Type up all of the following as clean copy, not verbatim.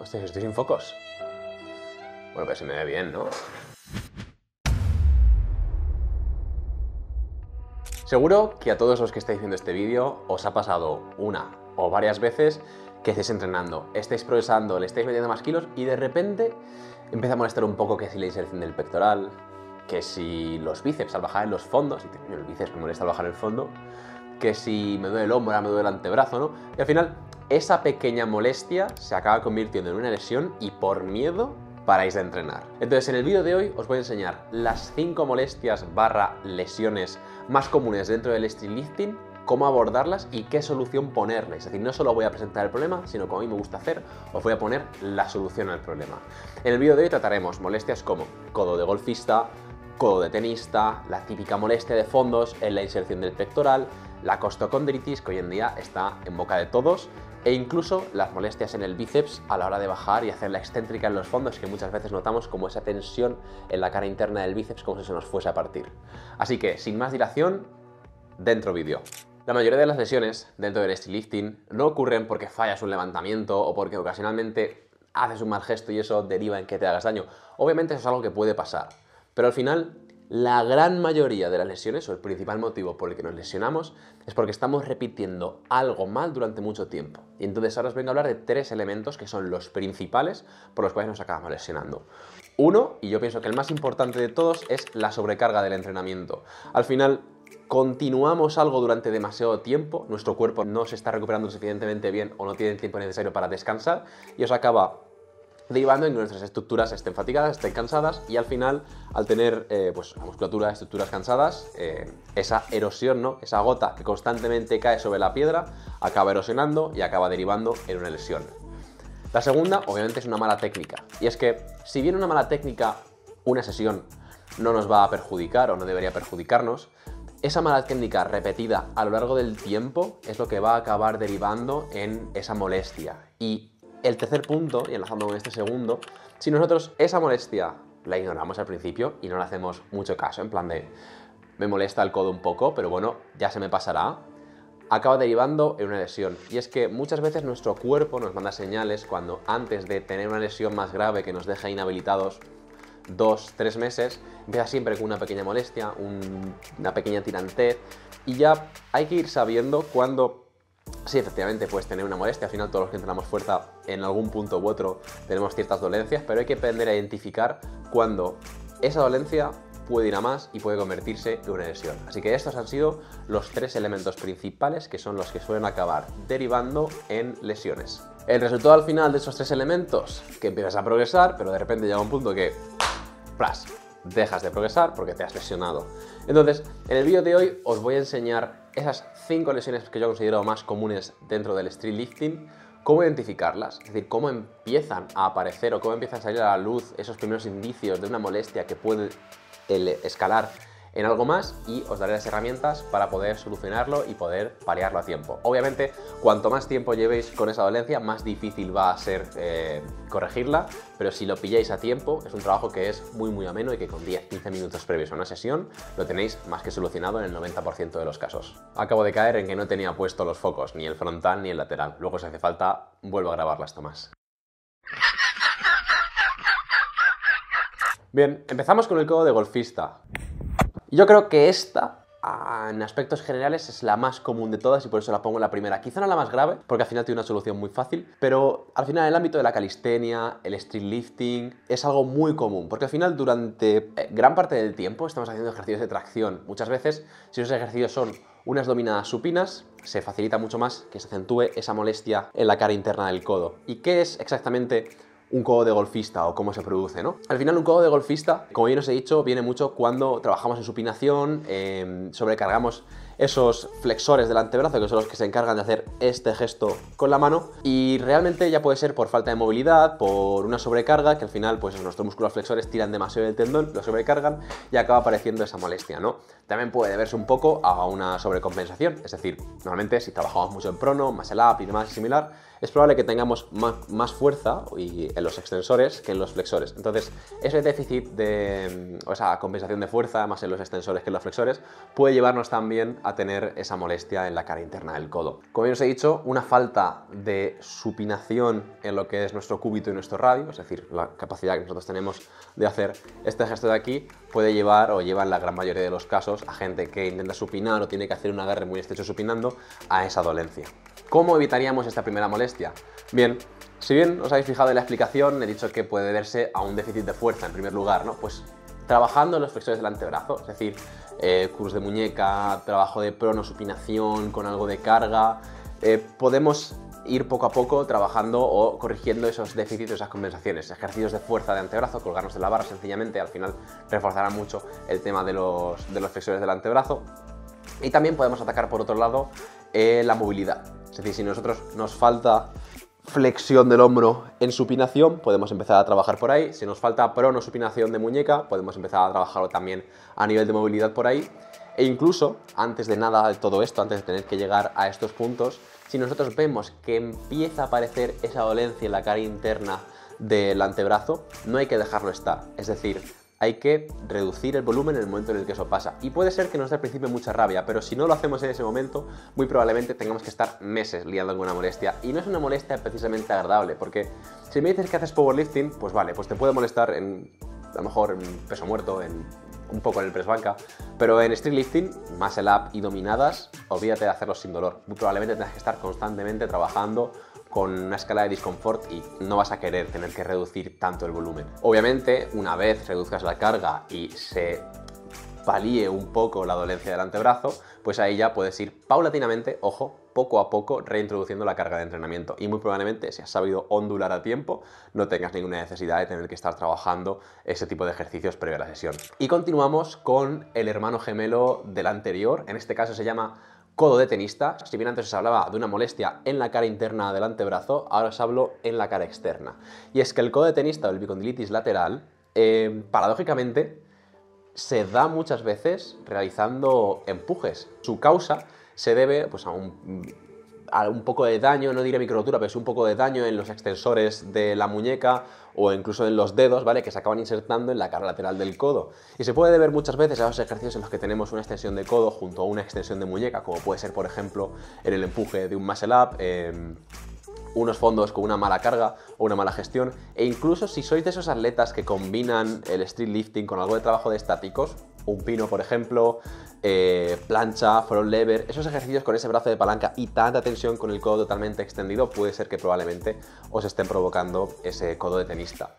Hostia, estoy sin focos. Bueno, pero se me ve bien, ¿no? Seguro que a todos los que estáis viendo este vídeo os ha pasado una o varias veces que estáis entrenando, estáis progresando, le estáis metiendo más kilos y de repente empieza a molestar un poco que si la inserción del pectoral, que si los bíceps al bajar en los fondos, y el bíceps me molesta al bajar en el fondo, que si me duele el hombro, ahora me duele el antebrazo, ¿no? Y al final esa pequeña molestia se acaba convirtiendo en una lesión y por miedo paráis de entrenar. Entonces en el vídeo de hoy os voy a enseñar las 5 molestias / lesiones más comunes dentro del street lifting, cómo abordarlas y qué solución ponerles. Es decir, no solo voy a presentar el problema, sino como a mí me gusta hacer, os voy a poner la solución al problema. En el vídeo de hoy trataremos molestias como codo de golfista, codo de tenista, la típica molestia de fondos en la inserción del pectoral, la costocondritis, que hoy en día está en boca de todos, e incluso las molestias en el bíceps a la hora de bajar y hacer la excéntrica en los fondos, que muchas veces notamos como esa tensión en la cara interna del bíceps como si se nos fuese a partir. Así que, sin más dilación, dentro vídeo. La mayoría de las lesiones dentro del street lifting no ocurren porque fallas un levantamiento o porque ocasionalmente haces un mal gesto y eso deriva en que te hagas daño. Obviamente eso es algo que puede pasar, pero al final la gran mayoría de las lesiones, o el principal motivo por el que nos lesionamos, es porque estamos repitiendo algo mal durante mucho tiempo. Y entonces ahora os vengo a hablar de 3 elementos que son los principales por los cuales nos acabamos lesionando. Uno, y yo pienso que el más importante de todos, es la sobrecarga del entrenamiento. Al final, continuamos algo durante demasiado tiempo, nuestro cuerpo no se está recuperando suficientemente bien o no tiene el tiempo necesario para descansar y os acaba derivando en que nuestras estructuras estén fatigadas, estén cansadas y al final, al tener pues, la musculatura, estructuras cansadas, esa erosión, ¿no? Esa gota que constantemente cae sobre la piedra acaba erosionando y acaba derivando en una lesión. La segunda, obviamente, es una mala técnica. Y es que, si bien una mala técnica, una sesión, no nos va a perjudicar o no debería perjudicarnos, esa mala técnica repetida a lo largo del tiempo es lo que va a acabar derivando en esa molestia. Y el tercer punto, y enlazando con este segundo, si nosotros esa molestia la ignoramos al principio y no le hacemos mucho caso, en plan de me molesta el codo un poco, pero bueno, ya se me pasará, acaba derivando en una lesión. Y es que muchas veces nuestro cuerpo nos manda señales cuando antes de tener una lesión más grave que nos deja inhabilitados 2-3 meses, empieza siempre con una pequeña molestia, una pequeña tirantez, y ya hay que ir sabiendo cuándo. Sí, efectivamente puedes tener una molestia, al final todos los que entrenamos fuerza en algún punto u otro tenemos ciertas dolencias, pero hay que aprender a identificar cuándo esa dolencia puede ir a más y puede convertirse en una lesión. Así que estos han sido los 3 elementos principales que son los que suelen acabar derivando en lesiones. El resultado al final de esos 3 elementos, que empiezas a progresar, pero de repente llega un punto que ¡plas!, dejas de progresar porque te has lesionado. Entonces, en el vídeo de hoy os voy a enseñar esas 5 lesiones que yo considero más comunes dentro del street lifting, cómo identificarlas, es decir, cómo empiezan a aparecer o cómo empiezan a salir a la luz esos primeros indicios de una molestia que puede escalar en algo más, y os daré las herramientas para poder solucionarlo y poder paliarlo a tiempo. Obviamente, cuanto más tiempo llevéis con esa dolencia, más difícil va a ser corregirla, pero si lo pilláis a tiempo, es un trabajo que es muy ameno y que con 10-15 minutos previos a una sesión lo tenéis más que solucionado en el 90% de los casos. Acabo de caer en que no tenía puesto los focos, ni el frontal ni el lateral. Luego, si hace falta, vuelvo a grabar las tomas. Bien, empezamos con el codo de golfista. Yo creo que esta, en aspectos generales, es la más común de todas y por eso la pongo en la primera. Quizá no la más grave, porque al final tiene una solución muy fácil, pero al final en el ámbito de la calistenia, el street lifting, es algo muy común, porque al final durante gran parte del tiempo estamos haciendo ejercicios de tracción. Muchas veces, si esos ejercicios son unas dominadas supinas, se facilita mucho más que se acentúe esa molestia en la cara interna del codo. ¿Y qué es exactamente un codo de golfista o cómo se produce, ¿no? Al final, un codo de golfista, como bien os he dicho, viene mucho cuando trabajamos en supinación, sobrecargamos esos flexores del antebrazo, que son los que se encargan de hacer este gesto con la mano, y realmente ya puede ser por falta de movilidad, por una sobrecarga, que al final pues nuestros músculos flexores tiran demasiado del tendón, lo sobrecargan y acaba apareciendo esa molestia, ¿no? También puede deberse un poco a una sobrecompensación, es decir, normalmente si trabajamos mucho en prono, muscle up y demás similar, es probable que tengamos más fuerza y en los extensores que en los flexores. Entonces, ese déficit o esa compensación de fuerza, más en los extensores que en los flexores, puede llevarnos también a tener esa molestia en la cara interna del codo. Como bien os he dicho, una falta de supinación en lo que es nuestro cúbito y nuestro radio, es decir, la capacidad que nosotros tenemos de hacer este gesto de aquí, puede llevar, o lleva en la gran mayoría de los casos, a gente que intenta supinar o tiene que hacer un agarre muy estrecho supinando, a esa dolencia. ¿Cómo evitaríamos esta primera molestia? Bien, si bien os habéis fijado en la explicación, he dicho que puede deberse a un déficit de fuerza en primer lugar, ¿no? Pues trabajando en los flexores del antebrazo, es decir, curls de muñeca, trabajo de pronosupinación con algo de carga, podemos ir poco a poco trabajando o corrigiendo esos déficits, esas compensaciones. Ejercicios de fuerza de antebrazo, colgarnos de la barra sencillamente, al final reforzará mucho el tema de los flexores del antebrazo. Y también podemos atacar por otro lado la movilidad. Es decir, si nosotros nos falta flexión del hombro en supinación, podemos empezar a trabajar por ahí. Si nos falta pronosupinación de muñeca, podemos empezar a trabajarlo también a nivel de movilidad por ahí. E incluso, antes de nada de todo esto, antes de tener que llegar a estos puntos, si nosotros vemos que empieza a aparecer esa dolencia en la cara interna del antebrazo, no hay que dejarlo estar. Es decir, hay que reducir el volumen en el momento en el que eso pasa. Y puede ser que nos dé al principio mucha rabia, pero si no lo hacemos en ese momento, muy probablemente tengamos que estar meses liando con una molestia. Y no es una molestia precisamente agradable, porque si me dices que haces powerlifting, pues vale, pues te puede molestar a lo mejor en peso muerto, un poco en el press banca, pero en street lifting, muscle up y dominadas, olvídate de hacerlo sin dolor. Muy probablemente tengas que estar constantemente trabajando con una escala de disconfort y no vas a querer tener que reducir tanto el volumen. Obviamente, una vez reduzcas la carga y se palíe un poco la dolencia del antebrazo, pues ahí ya puedes ir paulatinamente, ojo, poco a poco reintroduciendo la carga de entrenamiento y muy probablemente, si has sabido ondular a tiempo, no tengas ninguna necesidad de tener que estar trabajando ese tipo de ejercicios previo a la sesión. Y continuamos con el hermano gemelo del anterior, en este caso se llama codo de tenista. Si bien antes os hablaba de una molestia en la cara interna del antebrazo, ahora os hablo en la cara externa. Y es que el codo de tenista o el epicondilitis lateral, paradójicamente, se da muchas veces realizando empujes. Su causa se debe pues, a un poco de daño, no diré microrotura, pero sí un poco de daño en los extensores de la muñeca o incluso en los dedos, ¿vale? Que se acaban insertando en la cara lateral del codo. Y se puede deber muchas veces a esos ejercicios en los que tenemos una extensión de codo junto a una extensión de muñeca, como puede ser, por ejemplo, en el empuje de un muscle up, unos fondos con una mala carga o una mala gestión, e incluso si sois de esos atletas que combinan el street lifting con algo de trabajo de estáticos, un pino por ejemplo, plancha, front lever, esos ejercicios con ese brazo de palanca y tanta tensión con el codo totalmente extendido, puede ser que probablemente os estén provocando ese codo de tenista.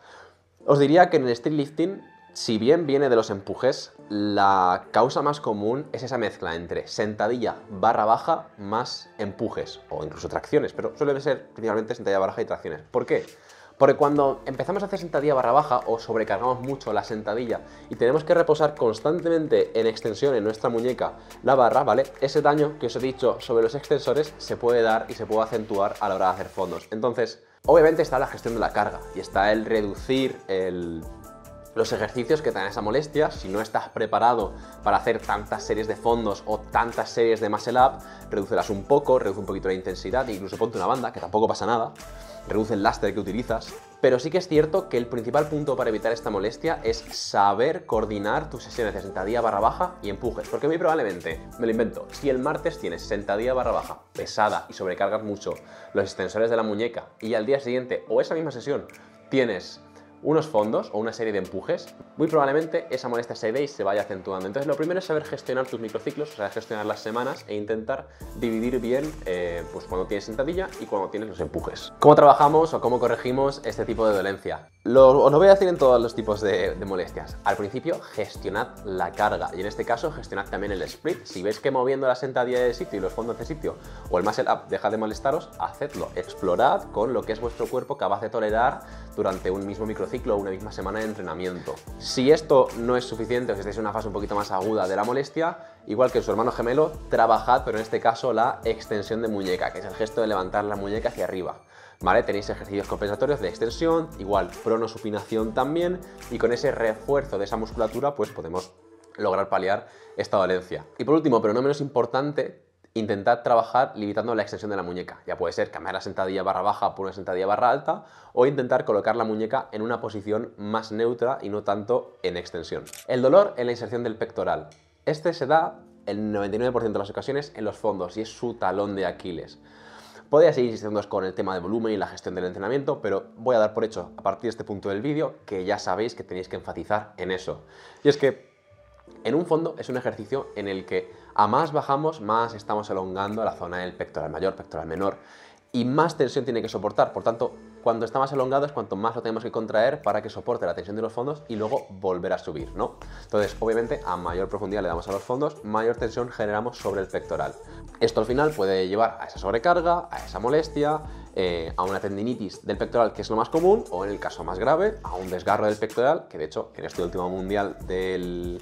Os diría que en el street lifting, si bien viene de los empujes, la causa más común es esa mezcla entre sentadilla barra baja más empujes o incluso tracciones, pero suele ser principalmente sentadilla barra baja y tracciones. ¿Por qué? Porque cuando empezamos a hacer sentadilla barra baja o sobrecargamos mucho la sentadilla y tenemos que reposar constantemente en extensión en nuestra muñeca la barra, ¿vale? Ese daño que os he dicho sobre los extensores se puede dar y se puede acentuar a la hora de hacer fondos. Entonces, obviamente está la gestión de la carga y está el reducir los ejercicios que te dan esa molestia. Si no estás preparado para hacer tantas series de fondos o tantas series de muscle up, redúcelas un poco, reduce un poquito la intensidad, incluso ponte una banda, que tampoco pasa nada, reduce el lastre que utilizas. Pero sí que es cierto que el principal punto para evitar esta molestia es saber coordinar tus sesiones de sentadilla barra baja y empujes, porque muy probablemente, me lo invento, si el martes tienes sentadilla barra baja pesada y sobrecargas mucho los extensores de la muñeca y al día siguiente o esa misma sesión tienes unos fondos o una serie de empujes, muy probablemente esa molestia se dé y se vaya acentuando. Entonces lo primero es saber gestionar tus microciclos, saber gestionar las semanas e intentar dividir bien pues cuando tienes sentadilla y cuando tienes los empujes. ¿Cómo trabajamos o cómo corregimos este tipo de dolencia? Os lo voy a decir en todos los tipos de molestias. Al principio, gestionad la carga y en este caso gestionad también el split. Si veis que moviendo la sentadilla de sitio y los fondos de sitio o el muscle up deja de molestaros, hacedlo. Explorad con lo que es vuestro cuerpo capaz de tolerar durante un mismo microciclo o una misma semana de entrenamiento. Si esto no es suficiente o si estáis en una fase un poquito más aguda de la molestia, igual que en su hermano gemelo, trabajad, pero en este caso la extensión de muñeca, que es el gesto de levantar la muñeca hacia arriba. ¿Vale? Tenéis ejercicios compensatorios de extensión, igual pronosupinación también, y con ese refuerzo de esa musculatura pues podemos lograr paliar esta dolencia. Y por último, pero no menos importante, intentad trabajar limitando la extensión de la muñeca. Ya puede ser cambiar la sentadilla barra baja por una sentadilla barra alta o intentar colocar la muñeca en una posición más neutra y no tanto en extensión. El dolor en la inserción del pectoral. Este se da el 99% de las ocasiones en los fondos y es su talón de Aquiles. Podría seguir insistiendo con el tema de volumen y la gestión del entrenamiento, pero voy a dar por hecho a partir de este punto del vídeo que ya sabéis que tenéis que enfatizar en eso. Y es que en un fondo es un ejercicio en el que a más bajamos, más estamos elongando la zona del pectoral mayor, pectoral menor, y más tensión tiene que soportar. Por tanto, cuando está más elongado es cuanto más lo tenemos que contraer para que soporte la tensión de los fondos y luego volver a subir, ¿no? Entonces, obviamente, a mayor profundidad le damos a los fondos, mayor tensión generamos sobre el pectoral. Esto al final puede llevar a esa sobrecarga, a esa molestia, a una tendinitis del pectoral, que es lo más común, o en el caso más grave, a un desgarro del pectoral, que de hecho en este último mundial de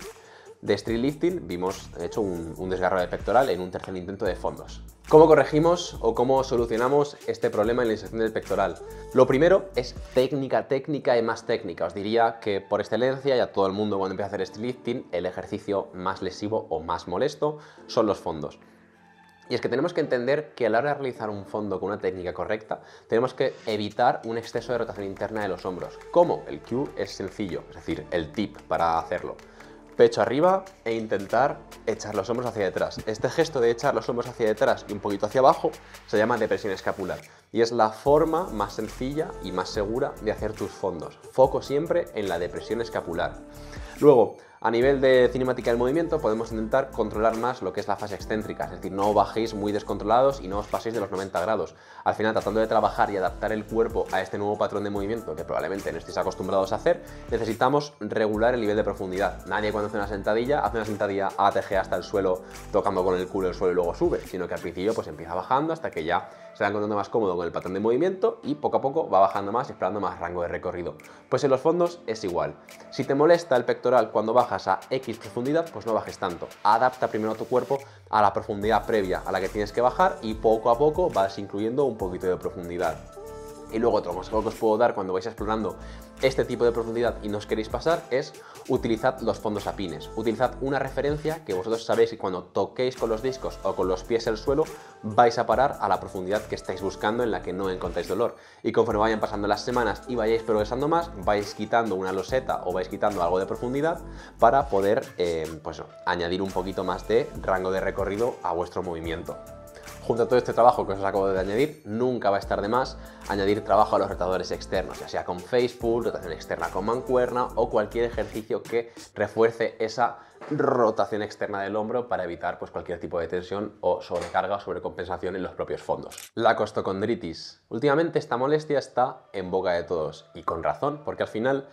street lifting vimos de hecho un desgarro del pectoral en un tercer intento de fondos. ¿Cómo corregimos o cómo solucionamos este problema en la inserción del pectoral? Lo primero es técnica y más técnica. Os diría que por excelencia, y a todo el mundo cuando empieza a hacer street lifting, el ejercicio más lesivo o más molesto son los fondos. Y es que tenemos que entender que a la hora de realizar un fondo con una técnica correcta, tenemos que evitar un exceso de rotación interna de los hombros. ¿Cómo? El cue es sencillo, es decir, el tip para hacerlo. Pecho arriba e intentar echar los hombros hacia detrás. Este gesto de echar los hombros hacia detrás y un poquito hacia abajo se llama depresión escapular y es la forma más sencilla y más segura de hacer tus fondos. Foco siempre en la depresión escapular. Luego, a nivel de cinemática del movimiento, podemos intentar controlar más lo que es la fase excéntrica, es decir, no bajéis muy descontrolados y no os paséis de los 90 grados. Al final, tratando de trabajar y adaptar el cuerpo a este nuevo patrón de movimiento que probablemente no estéis acostumbrados a hacer, necesitamos regular el nivel de profundidad. Nadie cuando hace una sentadilla ATG hasta el suelo, tocando con el culo el suelo y luego sube, sino que al principio pues empieza bajando hasta que ya se va encontrando más cómodo con el patrón de movimiento y poco a poco va bajando más, explorando más rango de recorrido. Pues en los fondos es igual. Si te molesta el pectoral cuando bajas a X profundidad, pues no bajes tanto. Adapta primero tu cuerpo a la profundidad previa a la que tienes que bajar y poco a poco vas incluyendo un poquito de profundidad. Y luego otro consejo que os puedo dar cuando vais explorando este tipo de profundidad y no os queréis pasar es utilizad los fondos apines. Utilizad una referencia que vosotros sabéis que cuando toquéis con los discos o con los pies el suelo vais a parar a la profundidad que estáis buscando en la que no encontráis dolor. Y conforme vayan pasando las semanas y vayáis progresando más, vais quitando una loseta o vais quitando algo de profundidad para poder pues, añadir un poquito más de rango de recorrido a vuestro movimiento. Junto a todo este trabajo que os acabo de añadir, nunca va a estar de más añadir trabajo a los rotadores externos, ya sea con face pull, rotación externa con mancuerna o cualquier ejercicio que refuerce esa rotación externa del hombro para evitar pues, cualquier tipo de tensión o sobrecarga o sobrecompensación en los propios fondos. La costocondritis. Últimamente esta molestia está en boca de todos y con razón, porque al final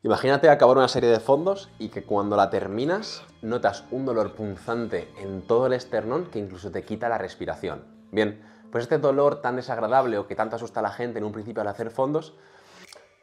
imagínate acabar una serie de fondos y que cuando la terminas notas un dolor punzante en todo el esternón que incluso te quita la respiración. Bien, pues este dolor tan desagradable o que tanto asusta a la gente en un principio al hacer fondos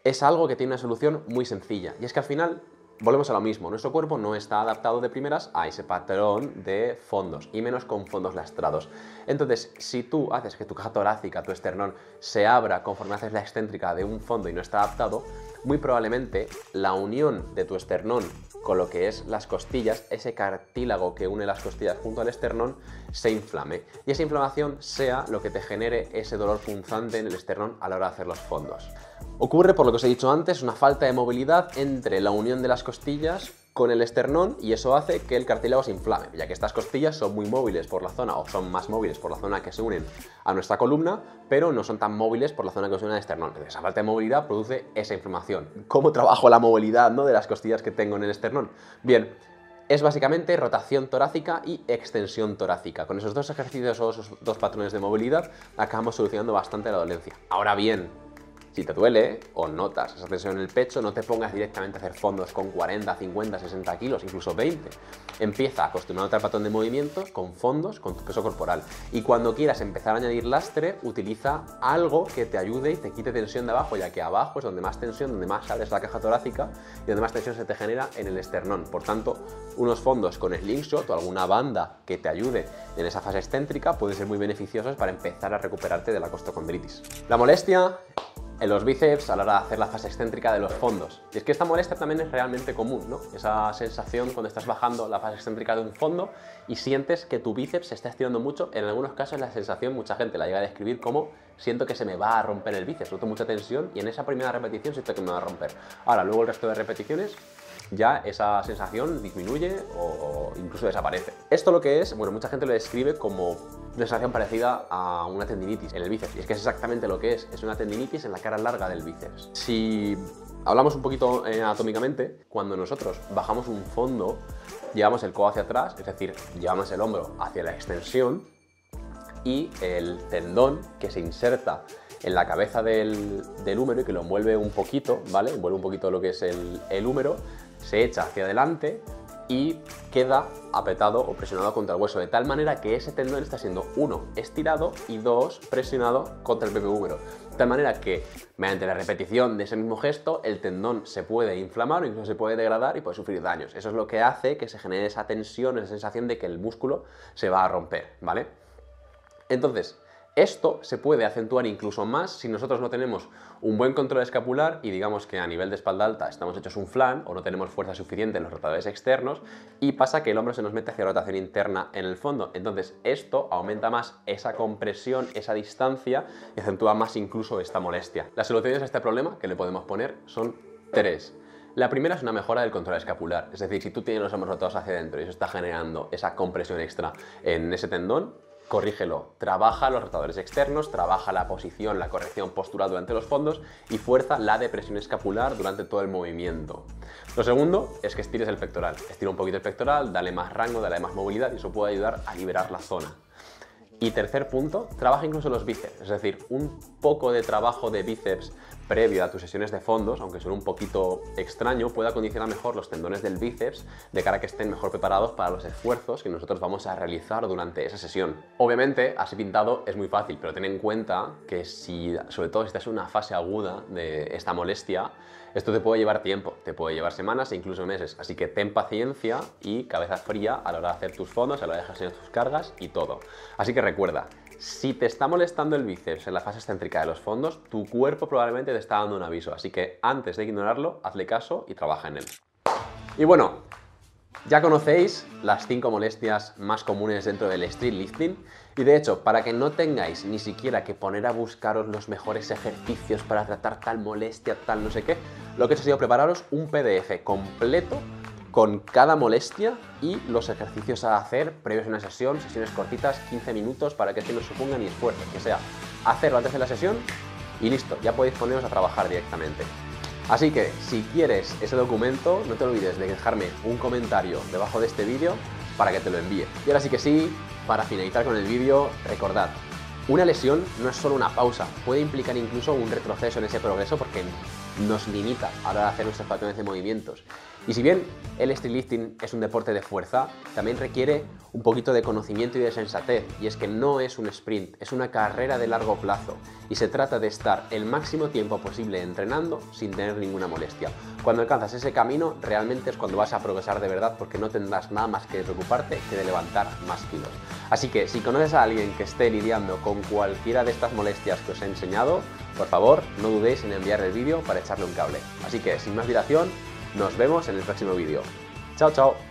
es algo que tiene una solución muy sencilla y es que al final volvemos a lo mismo, nuestro cuerpo no está adaptado de primeras a ese patrón de fondos y menos con fondos lastrados. Entonces, si tú haces que tu caja torácica, tu esternón, se abra conforme haces la excéntrica de un fondo y no está adaptado, muy probablemente la unión de tu esternón con lo que es las costillas, ese cartílago que une las costillas junto al esternón, se inflame. Y esa inflamación sea lo que te genere ese dolor punzante en el esternón a la hora de hacer los fondos. Ocurre, por lo que os he dicho antes, una falta de movilidad entre la unión de las costillas con el esternón y eso hace que el cartílago se inflame, ya que estas costillas son muy móviles por la zona, o son más móviles por la zona que se unen a nuestra columna, pero no son tan móviles por la zona que se une al esternón. Entonces, esa falta de movilidad produce esa inflamación. ¿Cómo trabajo la movilidad, ¿no?, de las costillas que tengo en el esternón? Bien, es básicamente rotación torácica y extensión torácica. Con esos dos ejercicios o esos dos patrones de movilidad acabamos solucionando bastante la dolencia. Ahora bien, si te duele o notas esa tensión en el pecho, no te pongas directamente a hacer fondos con 40, 50, 60 kilos, incluso 20. Empieza acostumbrándote al patrón de movimiento con fondos, con tu peso corporal. Y cuando quieras empezar a añadir lastre, utiliza algo que te ayude y te quite tensión de abajo, ya que abajo es donde más tensión, donde más sales la caja torácica y donde más tensión se te genera en el esternón. Por tanto, unos fondos con slingshot o alguna banda que te ayude en esa fase excéntrica pueden ser muy beneficiosos para empezar a recuperarte de la costocondritis. La molestia en los bíceps a la hora de hacer la fase excéntrica de los fondos. Y es que esta molestia también es realmente común, ¿no? Esa sensación cuando estás bajando la fase excéntrica de un fondo y sientes que tu bíceps se está estirando mucho. En algunos casos la sensación, mucha gente la llega a describir como siento que se me va a romper el bíceps, noto mucha tensión y en esa primera repetición siento que me va a romper. Ahora, luego el resto de repeticiones ya esa sensación disminuye o incluso desaparece. Esto lo que es, bueno, mucha gente lo describe como una sensación parecida a una tendinitis en el bíceps, y es que es exactamente lo que es una tendinitis en la cara larga del bíceps. Si hablamos un poquito anatómicamente, cuando nosotros bajamos un fondo, llevamos el codo hacia atrás, es decir, llevamos el hombro hacia la extensión y el tendón que se inserta en la cabeza del húmero y que lo envuelve un poquito, ¿vale? Envuelve un poquito lo que es el húmero, se echa hacia adelante y queda apretado o presionado contra el hueso, de tal manera que ese tendón está siendo, 1, estirado y 2, presionado contra el propio húmero. De tal manera que, mediante la repetición de ese mismo gesto, el tendón se puede inflamar o incluso se puede degradar y puede sufrir daños. Eso es lo que hace que se genere esa tensión, esa sensación de que el músculo se va a romper, ¿vale? Entonces, esto se puede acentuar incluso más si nosotros no tenemos un buen control escapular y digamos que a nivel de espalda alta estamos hechos un flan o no tenemos fuerza suficiente en los rotadores externos y pasa que el hombro se nos mete hacia rotación interna en el fondo. Entonces esto aumenta más esa compresión, esa distancia y acentúa más incluso esta molestia. Las soluciones a este problema que le podemos poner son 3. La primera es una mejora del control escapular, es decir, si tú tienes los hombros rotados hacia adentro y eso está generando esa compresión extra en ese tendón, corrígelo, trabaja los rotadores externos, trabaja la posición, la corrección postural durante los fondos y fuerza la depresión escapular durante todo el movimiento. Lo segundo es que estires el pectoral. Estira un poquito el pectoral, dale más rango, dale más movilidad y eso puede ayudar a liberar la zona. Y tercer punto, trabaja incluso los bíceps, es decir, un poco de trabajo de bíceps previo a tus sesiones de fondos, aunque suene un poquito extraño, puede acondicionar mejor los tendones del bíceps de cara a que estén mejor preparados para los esfuerzos que nosotros vamos a realizar durante esa sesión. Obviamente, así pintado es muy fácil, pero ten en cuenta que sobre todo si estás en una fase aguda de esta molestia, esto te puede llevar tiempo, te puede llevar semanas e incluso meses, así que ten paciencia y cabeza fría a la hora de hacer tus fondos, a la hora de gestionar tus cargas y todo. Así que recuerda, si te está molestando el bíceps en la fase excéntrica de los fondos, tu cuerpo probablemente te está dando un aviso, así que antes de ignorarlo, hazle caso y trabaja en él. Y bueno, ya conocéis las 5 molestias más comunes dentro del street lifting y de hecho, para que no tengáis ni siquiera que poner a buscaros los mejores ejercicios para tratar tal molestia, tal no sé qué, lo que he hecho ha sido prepararos un PDF completo con cada molestia y los ejercicios a hacer previos a una sesión, sesiones cortitas, 15 minutos, para que no suponga ni esfuerzo, que sea hacerlo antes de la sesión y listo, ya podéis poneros a trabajar directamente. Así que, si quieres ese documento, no te olvides de dejarme un comentario debajo de este vídeo para que te lo envíe. Y ahora sí que sí, para finalizar con el vídeo, recordad, una lesión no es solo una pausa, puede implicar incluso un retroceso en ese progreso porque nos limita a la hora de hacer nuestros patrones de movimientos. Y si bien el street lifting es un deporte de fuerza, también requiere un poquito de conocimiento y de sensatez, y es que no es un sprint, es una carrera de largo plazo y se trata de estar el máximo tiempo posible entrenando sin tener ninguna molestia. Cuando alcanzas ese camino realmente es cuando vas a progresar de verdad porque no tendrás nada más que preocuparte que de levantar más kilos. Así que si conoces a alguien que esté lidiando con cualquiera de estas molestias que os he enseñado, por favor no dudéis en enviar el vídeo para echarle un cable. Así que sin más dilación, nos vemos en el próximo vídeo. ¡Chao, chao!